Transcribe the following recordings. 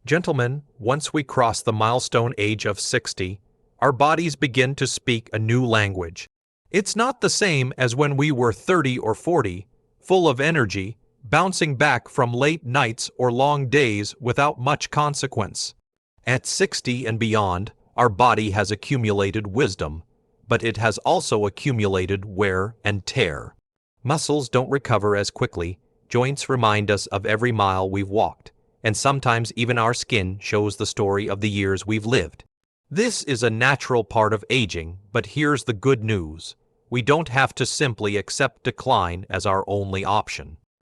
Gentlemen, once we cross the milestone age of 60, our bodies begin to speak a new language. It's not the same as when we were 30 or 40, full of energy, bouncing back from late nights or long days without much consequence. At 60 and beyond, our body has accumulated wisdom, but it has also accumulated wear and tear. Muscles don't recover as quickly, joints remind us of every mile we've walked, and sometimes even our skin shows the story of the years we've lived. This is a natural part of aging, but here's the good news. We don't have to simply accept decline as our only option.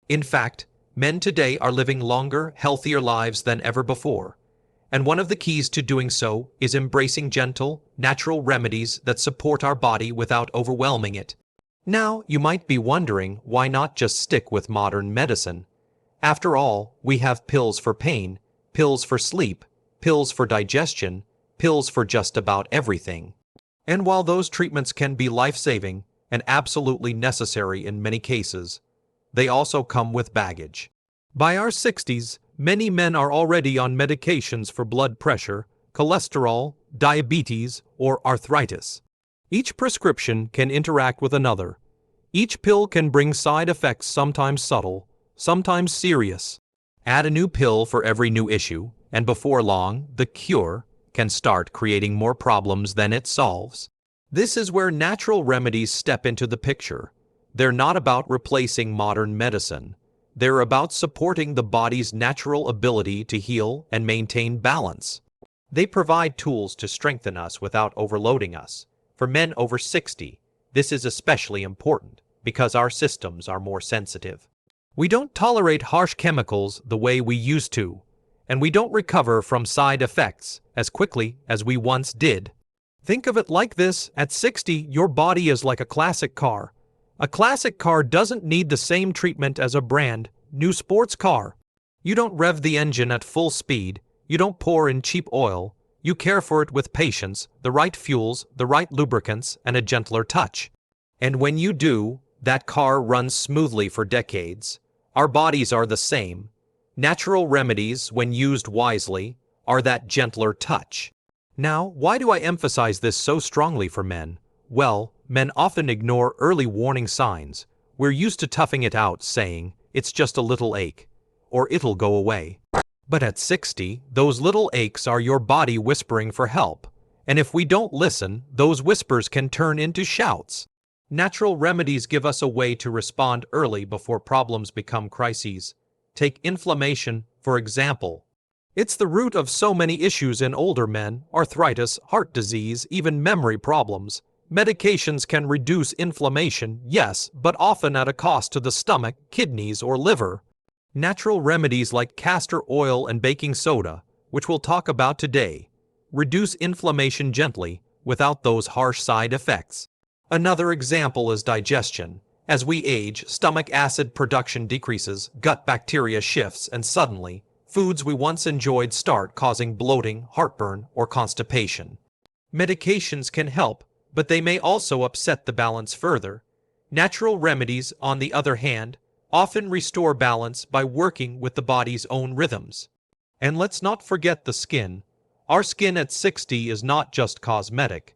In fact, men today are living longer, healthier lives than ever before. And one of the keys to doing so is embracing gentle, natural remedies that support our body without overwhelming it. Now, you might be wondering, why not just stick with modern medicine? After all, we have pills for pain, pills for sleep, pills for digestion, pills for just about everything. And while those treatments can be life-saving and absolutely necessary in many cases, they also come with baggage. By our 60s, many men are already on medications for blood pressure, cholesterol, diabetes, or arthritis. Each prescription can interact with another. Each pill can bring side effects, sometimes subtle, sometimes serious. Add a new pill for every new issue, and before long, the cure can start creating more problems than it solves. This is where natural remedies step into the picture. They're not about replacing modern medicine. They're about supporting the body's natural ability to heal and maintain balance. They provide tools to strengthen us without overloading us. For men over 60, this is especially important because our systems are more sensitive. We don't tolerate harsh chemicals the way we used to, and we don't recover from side effects as quickly as we once did. Think of it like this: at 60, your body is like a classic car. A classic car doesn't need the same treatment as a brand new sports car. You don't rev the engine at full speed. You don't pour in cheap oil. You care for it with patience, the right fuels, the right lubricants, and a gentler touch. And when you do, that car runs smoothly for decades. Our bodies are the same. Natural remedies, when used wisely, are that gentler touch. Now, why do I emphasize this so strongly for men? Well, men often ignore early warning signs. We're used to toughing it out, saying, "It's just a little ache," or "It'll go away." But at 60, those little aches are your body whispering for help. And if we don't listen, those whispers can turn into shouts. Natural remedies give us a way to respond early before problems become crises. Take inflammation, for example. It's the root of so many issues in older men: arthritis, heart disease, even memory problems. Medications can reduce inflammation, yes, but often at a cost to the stomach, kidneys, or liver. Natural remedies like castor oil and baking soda, which we'll talk about today, reduce inflammation gently without those harsh side effects. Another example is digestion. As we age, stomach acid production decreases, gut bacteria shifts, and suddenly, foods we once enjoyed start causing bloating, heartburn, or constipation. Medications can help, but they may also upset the balance further. Natural remedies, on the other hand, often restore balance by working with the body's own rhythms. And let's not forget the skin. Our skin at 60 is not just cosmetic.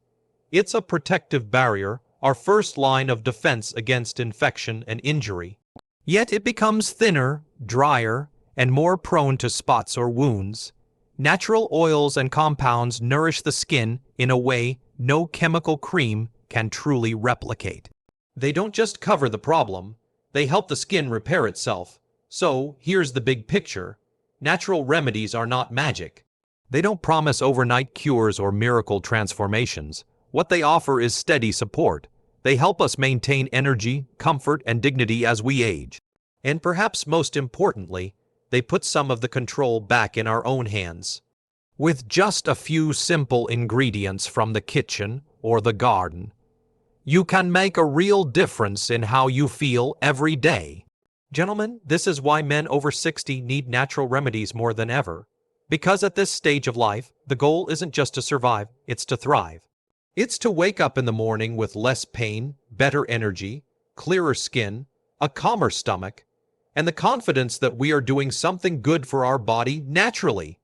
It's a protective barrier, our first line of defense against infection and injury. Yet it becomes thinner, drier, and more prone to spots or wounds. Natural oils and compounds nourish the skin in a way no chemical cream can truly replicate. They don't just cover the problem, they help the skin repair itself. So, here's the big picture. Natural remedies are not magic. They don't promise overnight cures or miracle transformations. What they offer is steady support. They help us maintain energy, comfort, and dignity as we age. And perhaps most importantly, they put some of the control back in our own hands. With just a few simple ingredients from the kitchen or the garden, you can make a real difference in how you feel every day. Gentlemen, this is why men over 60 need natural remedies more than ever. Because at this stage of life, the goal isn't just to survive, it's to thrive. It's to wake up in the morning with less pain, better energy, clearer skin, a calmer stomach, and the confidence that we are doing something good for our body naturally.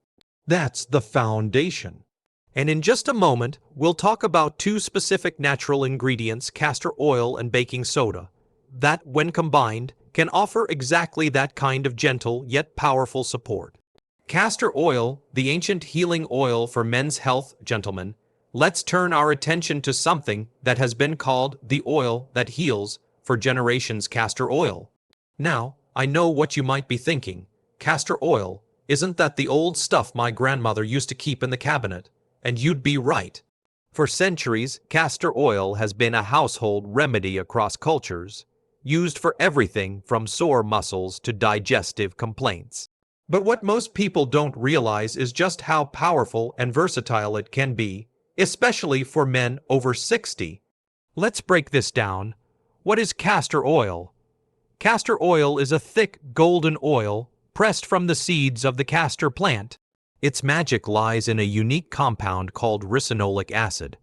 That's the foundation. And in just a moment, we'll talk about two specific natural ingredients, castor oil and baking soda, that, when combined, can offer exactly that kind of gentle yet powerful support. Castor oil, the ancient healing oil for men's health, gentlemen. Let's turn our attention to something that has been called the oil that heals for generations, castor oil. Now, I know what you might be thinking. Castor oil, isn't that the old stuff my grandmother used to keep in the cabinet? And you'd be right. For centuries, castor oil has been a household remedy across cultures, used for everything from sore muscles to digestive complaints. But what most people don't realize is just how powerful and versatile it can be, especially for men over 60. Let's break this down. What is castor oil? Castor oil is a thick, golden oil pressed from the seeds of the castor plant. Its magic lies in a unique compound called ricinoleic acid,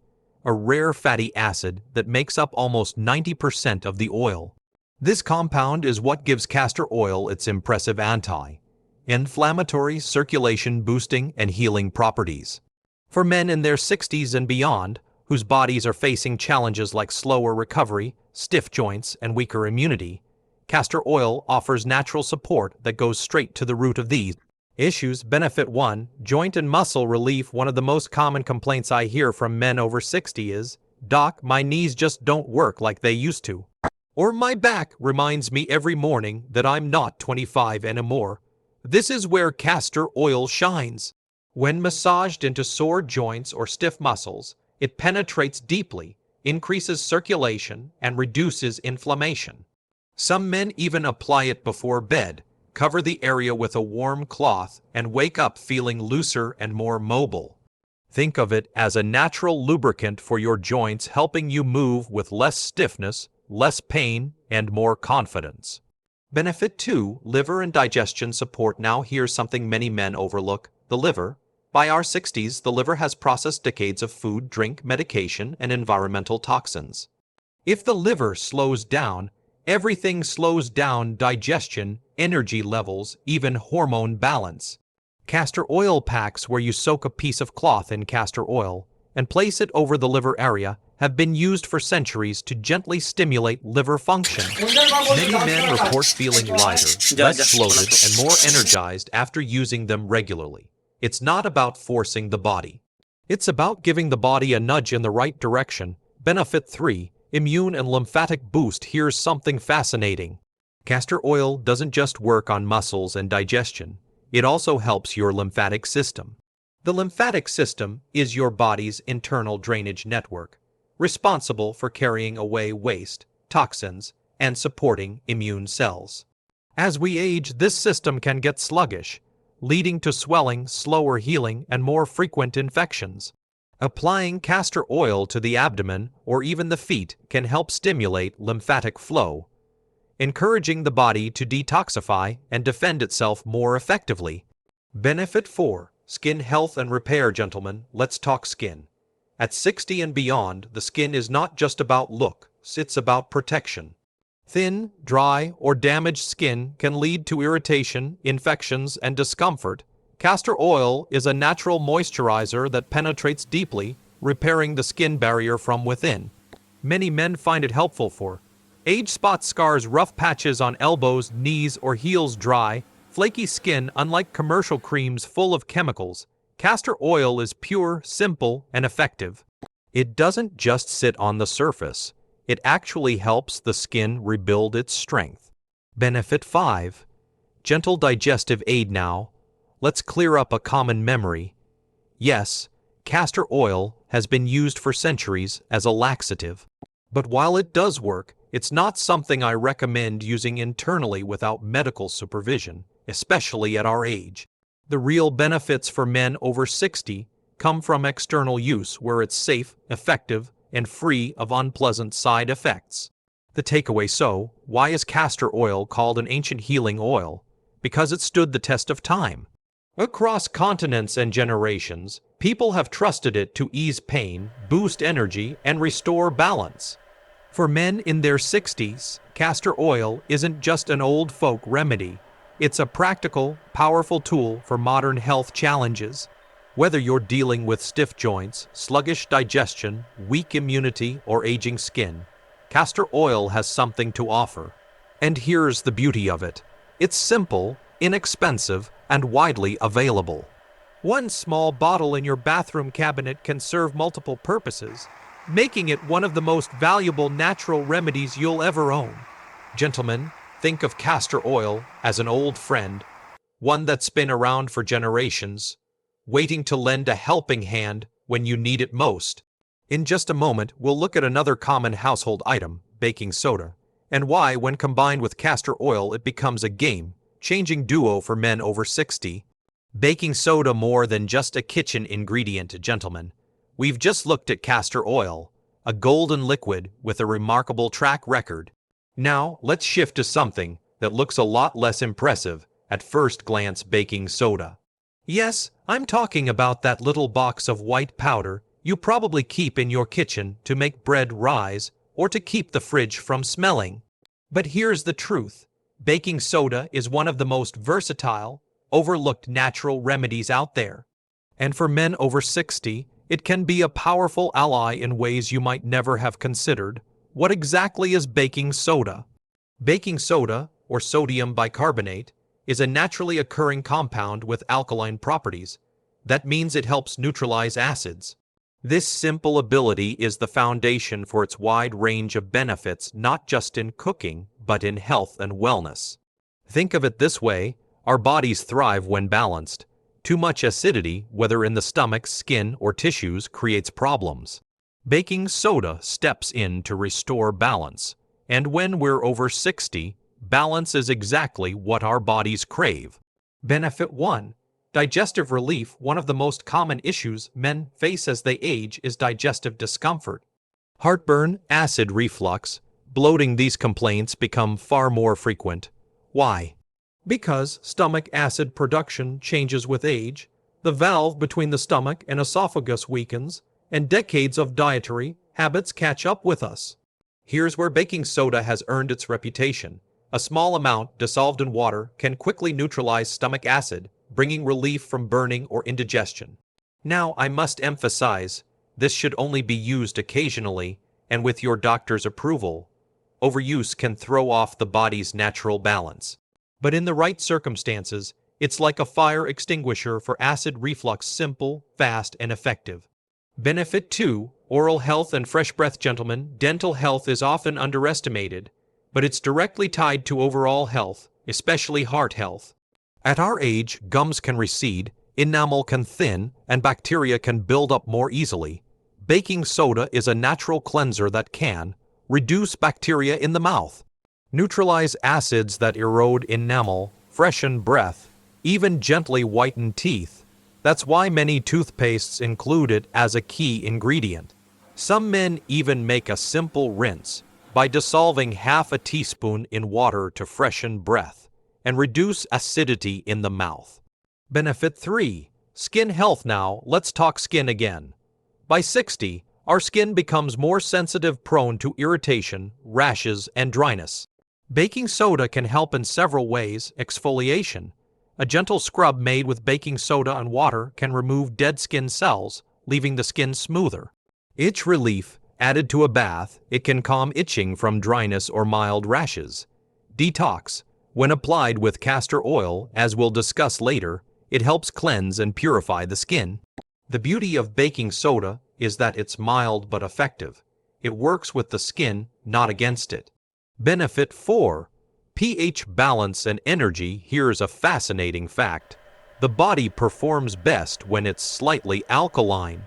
a rare fatty acid that makes up almost 90% of the oil. This compound is what gives castor oil its impressive anti-inflammatory, circulation-boosting, and healing properties. For men in their 60s and beyond, whose bodies are facing challenges like slower recovery, stiff joints, and weaker immunity, castor oil offers natural support that goes straight to the root of these issues. Benefit 1. Joint and muscle relief. One of the most common complaints I hear from men over 60 is, "Doc, my knees just don't work like they used to." Or "My back reminds me every morning that I'm not 25 anymore." This is where castor oil shines. When massaged into sore joints or stiff muscles, it penetrates deeply, increases circulation, and reduces inflammation. Some men even apply it before bed, cover the area with a warm cloth, and wake up feeling looser and more mobile. Think of it as a natural lubricant for your joints, helping you move with less stiffness, less pain, and more confidence. Benefit 2. Liver and digestion support. Now here's something many men overlook. The liver. By our 60s, the liver has processed decades of food, drink, medication, and environmental toxins. If the liver slows down, everything slows down: digestion, energy levels, even hormone balance. Castor oil packs, where you soak a piece of cloth in castor oil and place it over the liver area, have been used for centuries to gently stimulate liver function. Many men report feeling lighter, less bloated, and more energized after using them regularly. It's not about forcing the body. It's about giving the body a nudge in the right direction. Benefit 3. Immune and lymphatic boost. Here's something fascinating. Castor oil doesn't just work on muscles and digestion. It also helps your lymphatic system. The lymphatic system is your body's internal drainage network, responsible for carrying away waste, toxins, and supporting immune cells. As we age, this system can get sluggish, leading to swelling, slower healing, and more frequent infections. Applying castor oil to the abdomen or even the feet can help stimulate lymphatic flow, encouraging the body to detoxify and defend itself more effectively. Benefit 4. Skin health and repair. Gentlemen, let's talk skin. At 60 and beyond, the skin is not just about look, it's about protection. Thin, dry, or damaged skin can lead to irritation, infections, and discomfort. Castor oil is a natural moisturizer that penetrates deeply, repairing the skin barrier from within. Many men find it helpful for age spots, scars, rough patches on elbows, knees, or heels, dry, flaky skin. Unlike commercial creams full of chemicals, castor oil is pure, simple, and effective. It doesn't just sit on the surface. It actually helps the skin rebuild its strength. Benefit 5. Gentle digestive aid. Now, let's clear up a common memory. Yes, castor oil has been used for centuries as a laxative. But while it does work, it's not something I recommend using internally without medical supervision, especially at our age. The real benefits for men over 60 come from external use, where it's safe, effective, and free of unpleasant side effects. The takeaway: so, why is castor oil called an ancient healing oil? Because it stood the test of time. Across continents and generations, people have trusted it to ease pain, boost energy, and restore balance. For men in their 60s, castor oil isn't just an old folk remedy. It's a practical, powerful tool for modern health challenges. Whether you're dealing with stiff joints, sluggish digestion, weak immunity, or aging skin, castor oil has something to offer. And here's the beauty of it. It's simple, inexpensive, and widely available. One small bottle in your bathroom cabinet can serve multiple purposes, making it one of the most valuable natural remedies you'll ever own. Gentlemen, think of castor oil as an old friend, one that's been around for generations, waiting to lend a helping hand when you need it most. In just a moment, we'll look at another common household item, baking soda, and why, when combined with castor oil, it becomes a game-changing duo for men over 60. Baking soda more than just a kitchen ingredient, gentlemen. We've just looked at castor oil, a golden liquid with a remarkable track record. Now, let's shift to something that looks a lot less impressive at first glance: baking soda. Yes, I'm talking about that little box of white powder you probably keep in your kitchen to make bread rise or to keep the fridge from smelling. But here's the truth. Baking soda is one of the most versatile, overlooked natural remedies out there. And for men over 60, it can be a powerful ally in ways you might never have considered. What exactly is baking soda? Baking soda, or sodium bicarbonate, is a naturally occurring compound with alkaline properties. That means it helps neutralize acids. This simple ability is the foundation for its wide range of benefits, not just in cooking, but in health and wellness. Think of it this way: our bodies thrive when balanced. Too much acidity, whether in the stomach, skin, or tissues, creates problems. Baking soda steps in to restore balance. And when we're over 60, balance is exactly what our bodies crave. Benefit 1. Digestive relief. One of the most common issues men face as they age is digestive discomfort. Heartburn, acid reflux, bloating. These complaints become far more frequent. Why? Because stomach acid production changes with age, the valve between the stomach and esophagus weakens, and decades of dietary habits catch up with us. Here's where baking soda has earned its reputation. A small amount dissolved in water can quickly neutralize stomach acid, bringing relief from burning or indigestion. Now, I must emphasize, this should only be used occasionally and with your doctor's approval. Overuse can throw off the body's natural balance. But in the right circumstances, it's like a fire extinguisher for acid reflux: simple, fast, and effective. Benefit 2. Oral health and fresh breath. Gentlemen, dental health is often underestimated, but it's directly tied to overall health, especially heart health. At our age, gums can recede, enamel can thin, and bacteria can build up more easily. Baking soda is a natural cleanser that can reduce bacteria in the mouth, neutralize acids that erode enamel, freshen breath, even gently whiten teeth. That's why many toothpastes include it as a key ingredient. Some men even make a simple rinse by dissolving half a teaspoon in water to freshen breath and reduce acidity in the mouth. Benefit 3. Skin health. Now, let's talk skin again. By 60, our skin becomes more sensitive, prone to irritation, rashes, and dryness. Baking soda can help in several ways. Exfoliation. A gentle scrub made with baking soda and water can remove dead skin cells, leaving the skin smoother. Itch relief. Added to a bath, it can calm itching from dryness or mild rashes. Detox. When applied with castor oil, as we'll discuss later, it helps cleanse and purify the skin. The beauty of baking soda is that it's mild but effective. It works with the skin, not against it. Benefit 4. pH balance and energy. Here's a fascinating fact. The body performs best when it's slightly alkaline.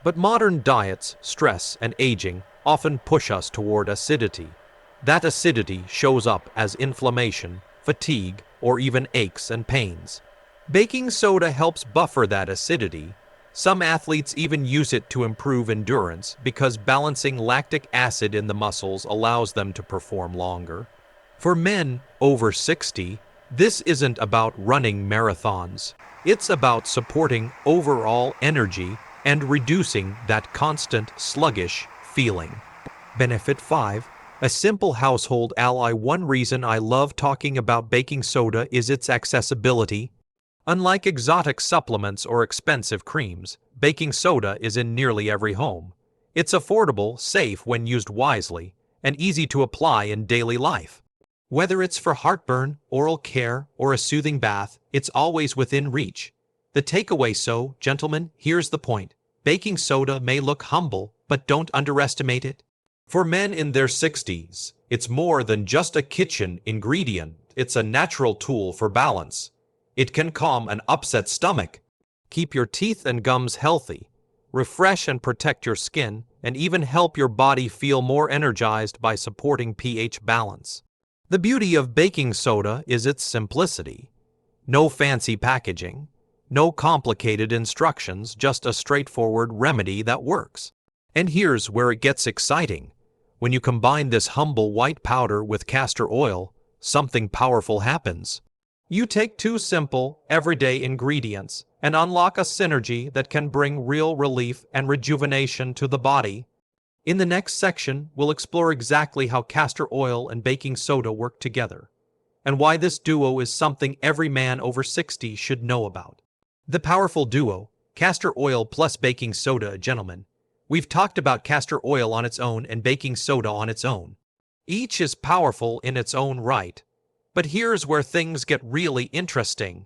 But modern diets, stress, and aging often push us toward acidity. That acidity shows up as inflammation, fatigue, or even aches and pains. Baking soda helps buffer that acidity. Some athletes even use it to improve endurance because balancing lactic acid in the muscles allows them to perform longer. For men over 60, this isn't about running marathons. It's about supporting overall energy and reducing that constant sluggish feeling. Benefit 5. A simple household ally. One reason I love talking about baking soda is its accessibility. Unlike exotic supplements or expensive creams, baking soda is in nearly every home. It's affordable, safe when used wisely, and easy to apply in daily life. Whether it's for heartburn, oral care, or a soothing bath, it's always within reach. The takeaway, so, gentlemen, here's the point. Baking soda may look humble, but don't underestimate it. For men in their 60s, it's more than just a kitchen ingredient. It's a natural tool for balance. It can calm an upset stomach, keep your teeth and gums healthy, refresh and protect your skin, and even help your body feel more energized by supporting pH balance. The beauty of baking soda is its simplicity. No fancy packaging, no complicated instructions, just a straightforward remedy that works. And here's where it gets exciting. When you combine this humble white powder with castor oil, something powerful happens. You take two simple, everyday ingredients and unlock a synergy that can bring real relief and rejuvenation to the body. In the next section, we'll explore exactly how castor oil and baking soda work together, and why this duo is something every man over 60 should know about. The powerful duo, castor oil plus baking soda, gentlemen. We've talked about castor oil on its own and baking soda on its own. Each is powerful in its own right. But here's where things get really interesting.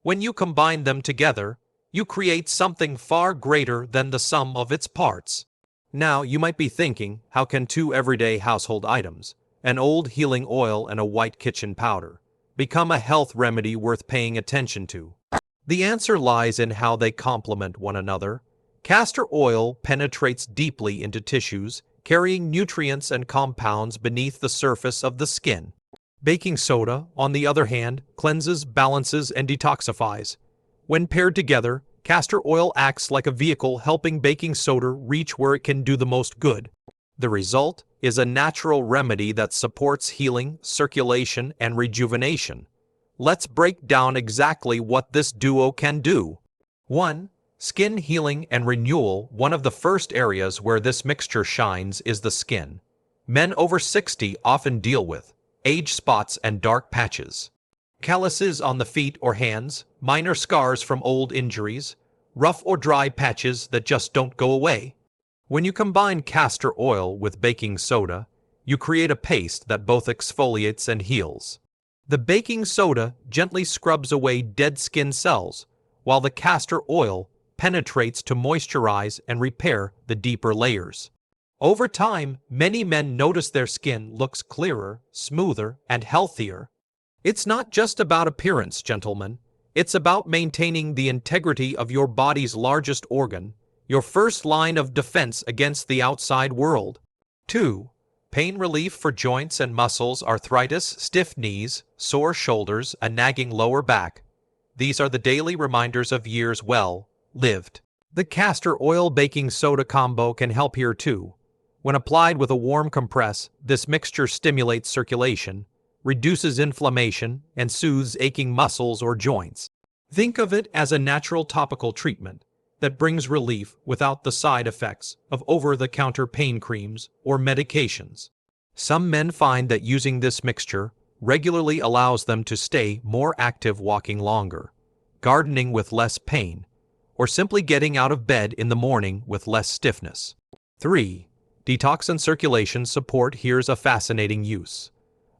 When you combine them together, you create something far greater than the sum of its parts. Now, you might be thinking, how can two everyday household items, an old healing oil and a white kitchen powder, become a health remedy worth paying attention to? The answer lies in how they complement one another. Castor oil penetrates deeply into tissues, carrying nutrients and compounds beneath the surface of the skin. Baking soda, on the other hand, cleanses, balances, and detoxifies. When paired together, castor oil acts like a vehicle helping baking soda reach where it can do the most good. The result is a natural remedy that supports healing, circulation, and rejuvenation. Let's break down exactly what this duo can do. 1. Skin healing and renewal. One of the first areas where this mixture shines is the skin. Men over 60 often deal with age spots and dark patches, calluses on the feet or hands, minor scars from old injuries, rough or dry patches that just don't go away. When you combine castor oil with baking soda, you create a paste that both exfoliates and heals. The baking soda gently scrubs away dead skin cells, while the castor oil penetrates to moisturize and repair the deeper layers. Over time, many men notice their skin looks clearer, smoother, and healthier. It's not just about appearance, gentlemen. It's about maintaining the integrity of your body's largest organ, your first line of defense against the outside world. 2. Pain relief for joints and muscles, arthritis, stiff knees, sore shoulders, a nagging lower back. These are the daily reminders of years well lived. The castor oil baking soda combo can help here too. When applied with a warm compress, this mixture stimulates circulation, reduces inflammation, and soothes aching muscles or joints. Think of it as a natural topical treatment that brings relief without the side effects of over-the-counter pain creams or medications. Some men find that using this mixture regularly allows them to stay more active, walking longer, gardening with less pain, or simply getting out of bed in the morning with less stiffness. 3. Detox and circulation support. Here's a fascinating use.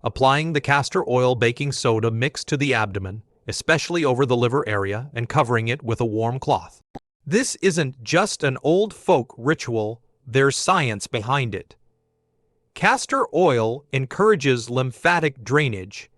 Applying the castor oil baking soda mix to the abdomen, especially over the liver area, and covering it with a warm cloth. This isn't just an old folk ritual, there's science behind it. Castor oil encourages lymphatic drainage,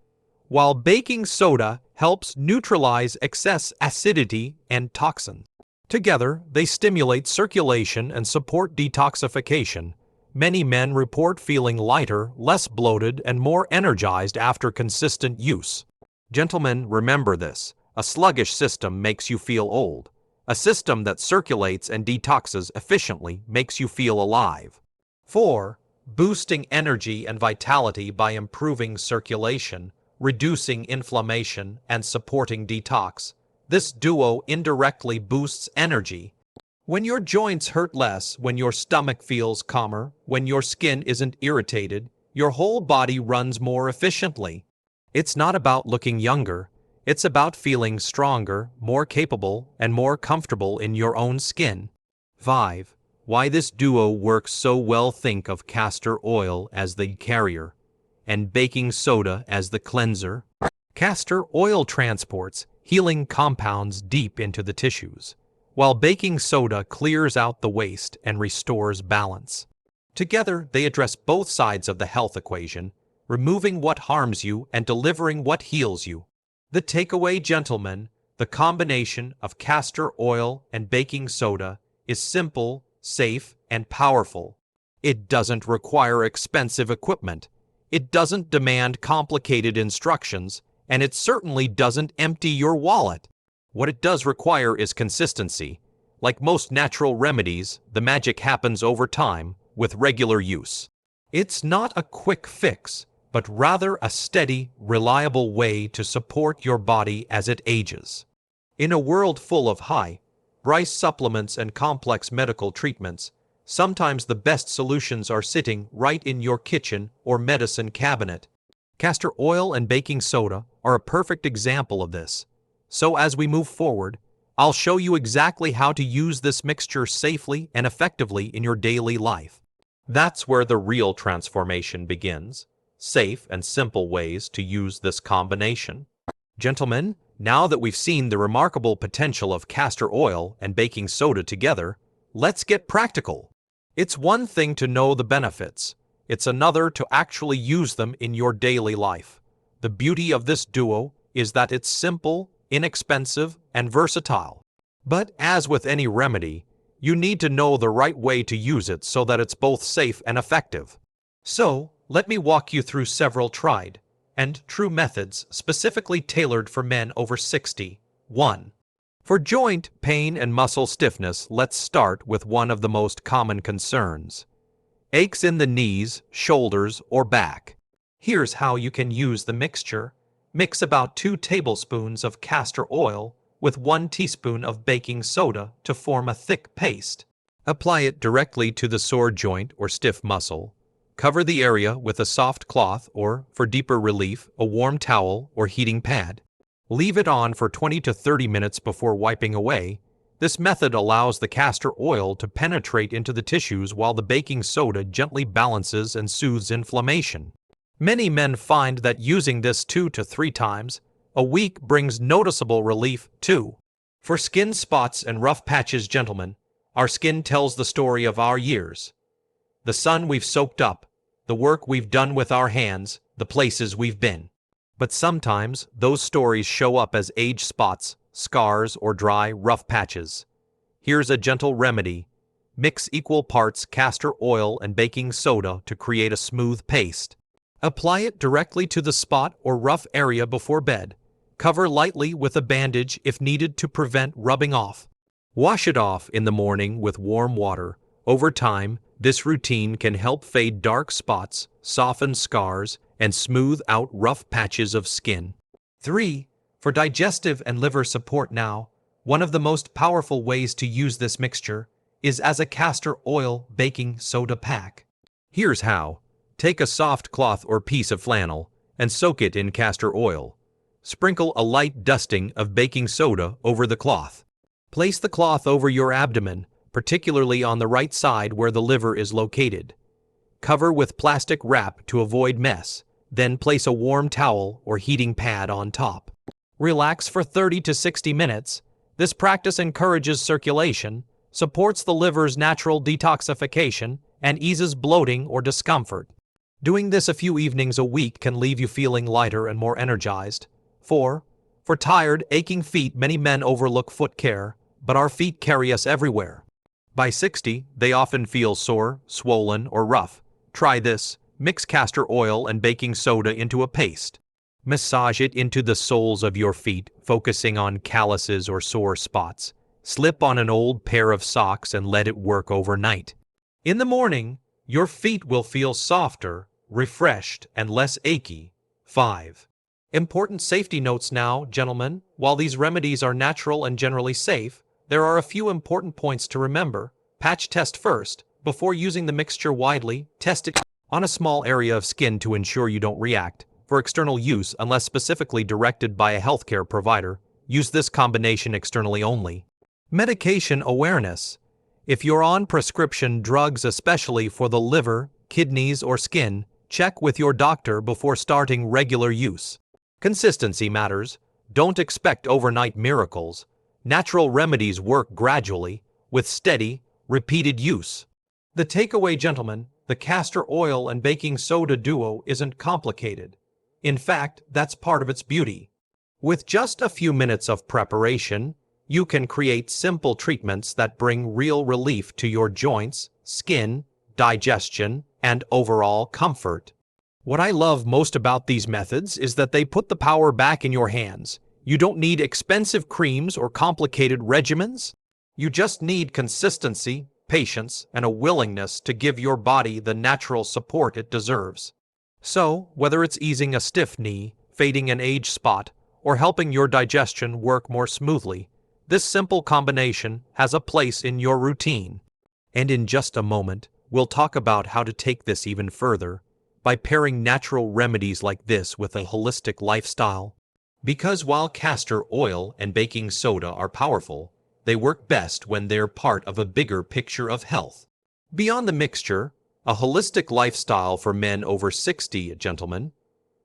while baking soda helps neutralize excess acidity and toxins. Together, they stimulate circulation and support detoxification. Many men report feeling lighter, less bloated, and more energized after consistent use. Gentlemen, remember this. A sluggish system makes you feel old. A system that circulates and detoxes efficiently makes you feel alive. 4. Boosting energy and vitality by improving circulation, reducing inflammation, and supporting detox. This duo indirectly boosts energy. When your joints hurt less, when your stomach feels calmer, when your skin isn't irritated, your whole body runs more efficiently. It's not about looking younger. It's about feeling stronger, more capable, and more comfortable in your own skin. 5. Why this duo works so well. Think of castor oil as the carrier and baking soda as the cleanser. Castor oil transports healing compounds deep into the tissues, while baking soda clears out the waste and restores balance. Together, they address both sides of the health equation, removing what harms you and delivering what heals you. The takeaway, gentlemen, the combination of castor oil and baking soda is simple, safe, and powerful. It doesn't require expensive equipment. It doesn't demand complicated instructions, and it certainly doesn't empty your wallet. What it does require is consistency. Like most natural remedies, the magic happens over time with regular use. It's not a quick fix, but rather a steady, reliable way to support your body as it ages. In a world full of high-priced supplements and complex medical treatments, sometimes the best solutions are sitting right in your kitchen or medicine cabinet. Castor oil and baking soda are a perfect example of this. So as we move forward, I'll show you exactly how to use this mixture safely and effectively in your daily life. That's where the real transformation begins. Safe and simple ways to use this combination. Gentlemen, now that we've seen the remarkable potential of castor oil and baking soda together, let's get practical. It's one thing to know the benefits. It's another to actually use them in your daily life. The beauty of this duo is that it's simple, inexpensive, and versatile. But as with any remedy, you need to know the right way to use it so that it's both safe and effective. So, let me walk you through several tried and true methods specifically tailored for men over 60. 1. For joint pain and muscle stiffness, let's start with one of the most common concerns: aches in the knees, shoulders, or back. Here's how you can use the mixture. Mix about 2 tablespoons of castor oil with 1 teaspoon of baking soda to form a thick paste. Apply it directly to the sore joint or stiff muscle. Cover the area with a soft cloth or, for deeper relief, a warm towel or heating pad. Leave it on for 20 to 30 minutes before wiping away. This method allows the castor oil to penetrate into the tissues while the baking soda gently balances and soothes inflammation. Many men find that using this 2 to 3 times a week brings noticeable relief too. For skin spots and rough patches, gentlemen, our skin tells the story of our years. The sun we've soaked up, the work we've done with our hands, the places we've been. But sometimes those stories show up as age spots, scars, or dry, rough patches. Here's a gentle remedy. Mix equal parts castor oil and baking soda to create a smooth paste. Apply it directly to the spot or rough area before bed. Cover lightly with a bandage if needed to prevent rubbing off. Wash it off in the morning with warm water. Over time, this routine can help fade dark spots, soften scars, and smooth out rough patches of skin. 3. For digestive and liver support now, one of the most powerful ways to use this mixture is as a castor oil baking soda pack. Here's how. Take a soft cloth or piece of flannel and soak it in castor oil. Sprinkle a light dusting of baking soda over the cloth. Place the cloth over your abdomen, particularly on the right side where the liver is located. Cover with plastic wrap to avoid mess, then place a warm towel or heating pad on top. Relax for 30 to 60 minutes. This practice encourages circulation, supports the liver's natural detoxification, and eases bloating or discomfort. Doing this a few evenings a week can leave you feeling lighter and more energized. 4. For tired, aching feet, many men overlook foot care, but our feet carry us everywhere. By 60, they often feel sore, swollen, or rough. Try this. Mix castor oil and baking soda into a paste. Massage it into the soles of your feet, focusing on calluses or sore spots. Slip on an old pair of socks and let it work overnight. In the morning, your feet will feel softer, refreshed, and less achy. 5. Important safety notes now, gentlemen. While these remedies are natural and generally safe, there are a few important points to remember. Patch test first. Before using the mixture widely, test it on a small area of skin to ensure you don't react. For external use, unless specifically directed by a healthcare provider, use this combination externally only. Medication awareness. If you're on prescription drugs, especially for the liver, kidneys, or skin, check with your doctor before starting regular use. Consistency matters. Don't expect overnight miracles. Natural remedies work gradually, with steady, repeated use. The takeaway, gentlemen, the castor oil and baking soda duo isn't complicated. In fact, that's part of its beauty. With just a few minutes of preparation, you can create simple treatments that bring real relief to your joints, skin, digestion, and overall comfort. What I love most about these methods is that they put the power back in your hands. You don't need expensive creams or complicated regimens. You just need consistency, patience, and a willingness to give your body the natural support it deserves. So, whether it's easing a stiff knee, fading an age spot, or helping your digestion work more smoothly, this simple combination has a place in your routine. And in just a moment, we'll talk about how to take this even further by pairing natural remedies like this with a holistic lifestyle. Because while castor oil and baking soda are powerful, they work best when they're part of a bigger picture of health. Beyond the mixture, a holistic lifestyle for men over 60, gentlemen.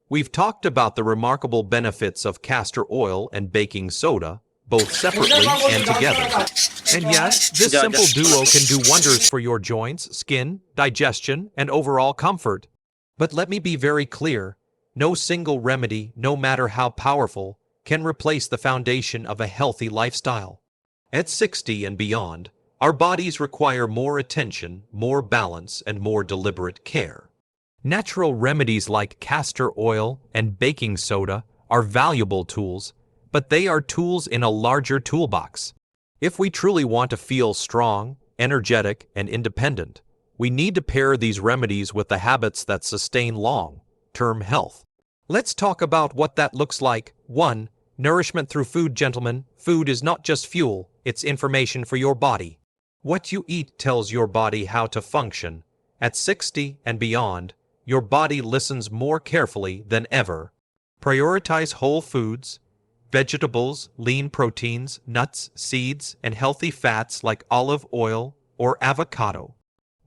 We've talked about the remarkable benefits of castor oil and baking soda, both separately and together. And yes, this simple duo can do wonders for your joints, skin, digestion, and overall comfort. But let me be very clear, no single remedy, no matter how powerful, can replace the foundation of a healthy lifestyle. At 60 and beyond, our bodies require more attention, more balance, and more deliberate care. Natural remedies like castor oil and baking soda are valuable tools, but they are tools in a larger toolbox. If we truly want to feel strong, energetic, and independent, we need to pair these remedies with the habits that sustain long-term health. Let's talk about what that looks like. 1. Nourishment through food, gentlemen. Food is not just fuel, it's information for your body. What you eat tells your body how to function. At 60 and beyond, your body listens more carefully than ever. Prioritize whole foods, vegetables, lean proteins, nuts, seeds, and healthy fats like olive oil or avocado.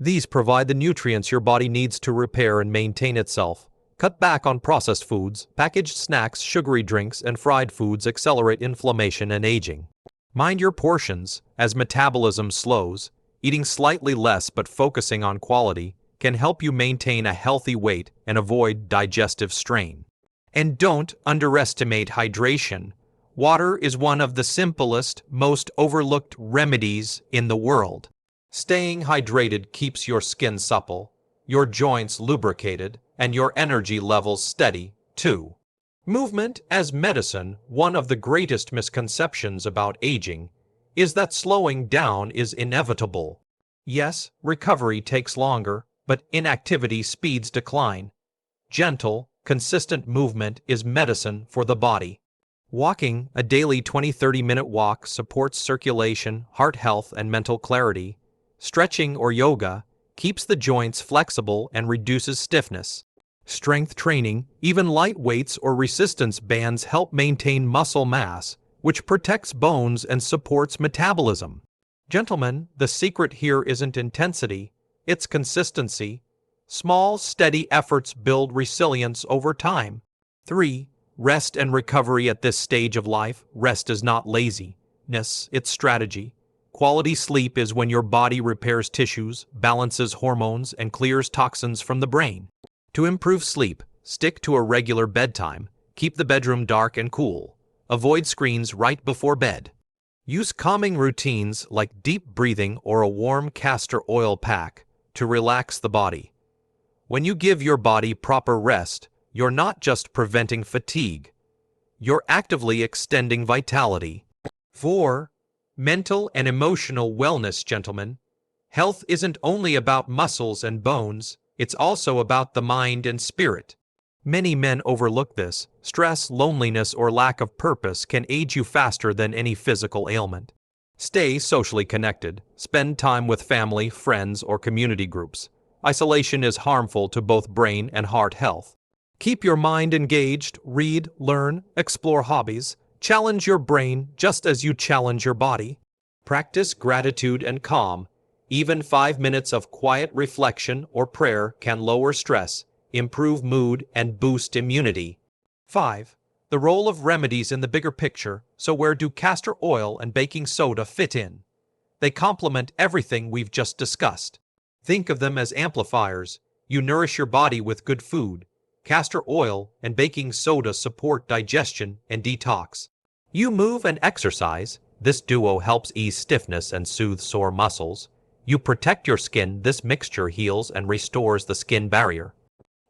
These provide the nutrients your body needs to repair and maintain itself. Cut back on processed foods. Packaged snacks, sugary drinks, and fried foods accelerate inflammation and aging. Mind your portions. As metabolism slows, eating slightly less but focusing on quality can help you maintain a healthy weight and avoid digestive strain. And don't underestimate hydration. Water is one of the simplest, most overlooked remedies in the world. Staying hydrated keeps your skin supple, your joints lubricated, and your energy levels steady, too. Movement as medicine. One of the greatest misconceptions about aging is that slowing down is inevitable. Yes, recovery takes longer, but inactivity speeds decline. Gentle, consistent movement is medicine for the body. Walking, a daily 20-30-minute walk, supports circulation, heart health, and mental clarity. Stretching or yoga keeps the joints flexible and reduces stiffness. Strength training, even light weights or resistance bands, help maintain muscle mass, which protects bones and supports metabolism. Gentlemen, the secret here isn't intensity, it's consistency. Small, steady efforts build resilience over time. 3. Rest and recovery at this stage of life. Rest is not laziness, it's strategy. Quality sleep is when your body repairs tissues, balances hormones, and clears toxins from the brain. To improve sleep, stick to a regular bedtime. Keep the bedroom dark and cool. Avoid screens right before bed. Use calming routines like deep breathing or a warm castor oil pack to relax the body. When you give your body proper rest, you're not just preventing fatigue. You're actively extending vitality. 4. Mental and emotional wellness, gentlemen. Health isn't only about muscles and bones, it's also about the mind and spirit. Many men overlook this. Stress, loneliness, or lack of purpose can age you faster than any physical ailment. Stay socially connected. Spend time with family, friends, or community groups. Isolation is harmful to both brain and heart health. Keep your mind engaged, read, learn, explore hobbies, challenge your brain just as you challenge your body. Practice gratitude and calm. Even 5 minutes of quiet reflection or prayer can lower stress, improve mood, and boost immunity. 5. The role of remedies in the bigger picture. So where do castor oil and baking soda fit in? They complement everything we've just discussed. Think of them as amplifiers. You nourish your body with good food. Castor oil and baking soda support digestion and detox. You move and exercise. This duo helps ease stiffness and soothe sore muscles. You protect your skin. This mixture heals and restores the skin barrier.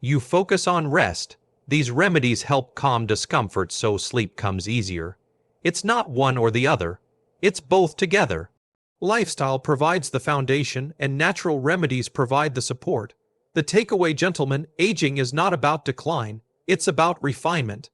You focus on rest. These remedies help calm discomfort so sleep comes easier. It's not one or the other. It's both together. Lifestyle provides the foundation and natural remedies provide the support. The takeaway, gentlemen, aging is not about decline, it's about refinement.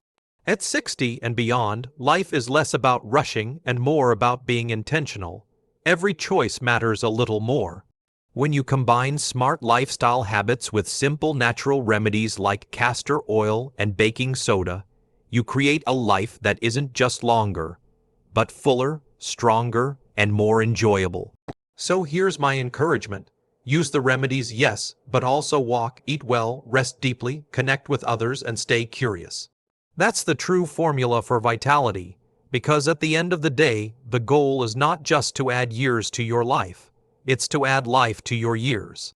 At 60 and beyond, life is less about rushing and more about being intentional. Every choice matters a little more. When you combine smart lifestyle habits with simple natural remedies like castor oil and baking soda, you create a life that isn't just longer, but fuller, stronger, and more enjoyable. So here's my encouragement. Use the remedies, yes, but also walk, eat well, rest deeply, connect with others, and stay curious. That's the true formula for vitality, because at the end of the day, the goal is not just to add years to your life, it's to add life to your years.